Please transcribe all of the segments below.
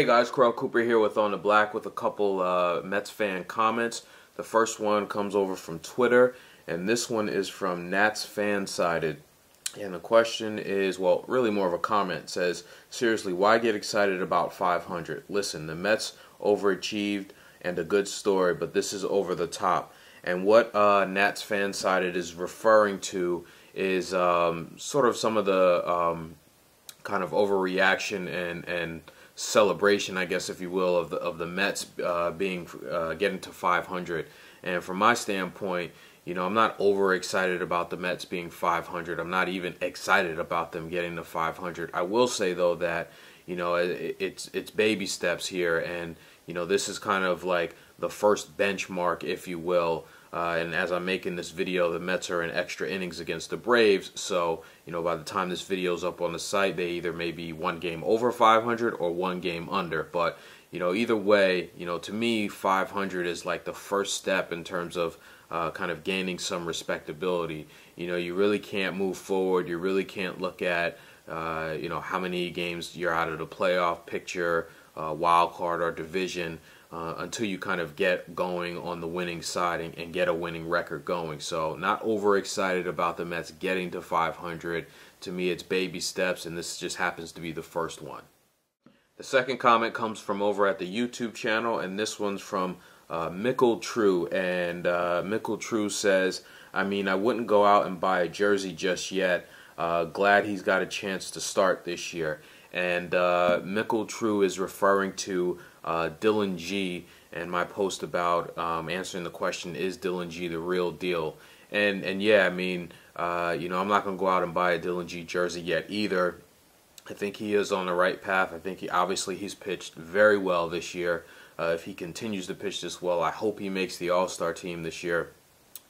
guys, Corell Cooper here with On the Black with a couple Mets fan comments. The first one comes over from Twitter, and this one is from Nats Fansided. And the question is, well, really more of a comment. It says, seriously, why get excited about 500? Listen, the Mets overachieved and a good story, but this is over the top. And what Nats Fansided is referring to is sort of some of the kind of overreaction and celebration, I guess, if you will, of the Mets getting to 500. And from my standpoint, you know, I'm not overexcited about the Mets being 500. I'm not even excited about them getting to 500. I will say though that, you know, it's baby steps here, and you know, this is kind of like the first benchmark, if you will. And as I'm making this video, the Mets are in extra innings against the Braves. So, you know, by the time this video's up on the site, they either may be one game over 500 or one game under. But, you know, either way, you know, to me, 500 is like the first step in terms of kind of gaining some respectability. You know, you really can't move forward. You really can't look at, you know, how many games you're out of the playoff picture, wild card or division, until you kind of get going on the winning side and get a winning record going. So not overexcited about the Mets getting to 500. To me, it's baby steps, and this just happens to be the first one. The second comment comes from over at the YouTube channel, and this one's from Mickle True. And Mickle True says, I mean, I wouldn't go out and buy a jersey just yet. Glad he's got a chance to start this year. And Mickle True is referring to Dillon G and my post about answering the question, is Dillon G the real deal? And yeah, I mean, you know, I'm not going to go out and buy a Dillon G jersey yet either. I think he is on the right path. I think he's pitched very well this year. If he continues to pitch this well, I hope he makes the All-Star team this year.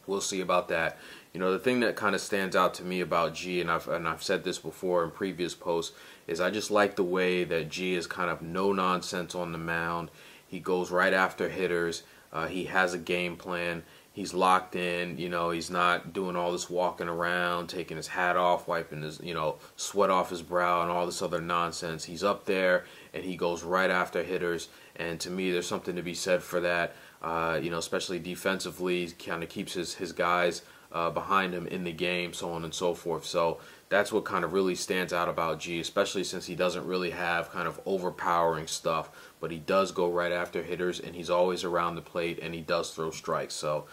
We'll see about that. You know, the thing that kind of stands out to me about G, and I've said this before in previous posts, is I just like the way that G is kind of no nonsense on the mound. He goes right after hitters. He has a game plan. He's locked in. You know, he's not doing all this walking around, taking his hat off, wiping his, you know, sweat off his brow and all this other nonsense. He's up there and he goes right after hitters. And to me, there's something to be said for that. You know, especially defensively, he kind of keeps his guys behind him in the game, so on and so forth. So that's what kind of really stands out about G, especially since he doesn't really have kind of overpowering stuff, but he does go right after hitters, and he's always around the plate, and he does throw strikes. So,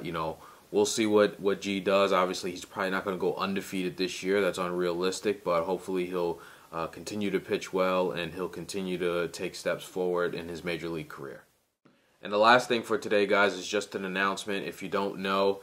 you know, we'll see what G does. Obviously, he's probably not going to go undefeated this year. That's unrealistic, but hopefully he'll continue to pitch well, and he'll continue to take steps forward in his major league career. And the last thing for today, guys, is just an announcement. If you don't know,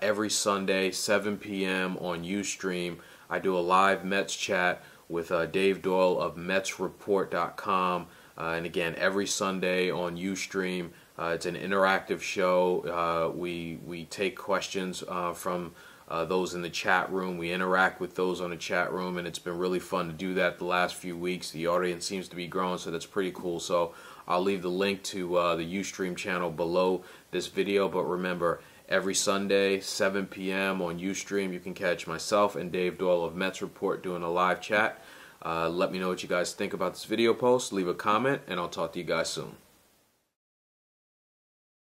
every Sunday, 7 p.m. on Ustream, I do a live Mets chat with Dave Doyle of MetsReport.com. And again, every Sunday on Ustream, it's an interactive show. We take questions from those in the chat room. We interact with those on the chat room, and it's been really fun to do that the last few weeks. The audience seems to be growing, so that's pretty cool. So I'll leave the link to the Ustream channel below this video. But remember, every Sunday, 7 p.m. on Ustream, you can catch myself and Dave Doyle of Mets Report doing a live chat. Let me know what you guys think about this video post. Leave a comment, and I'll talk to you guys soon.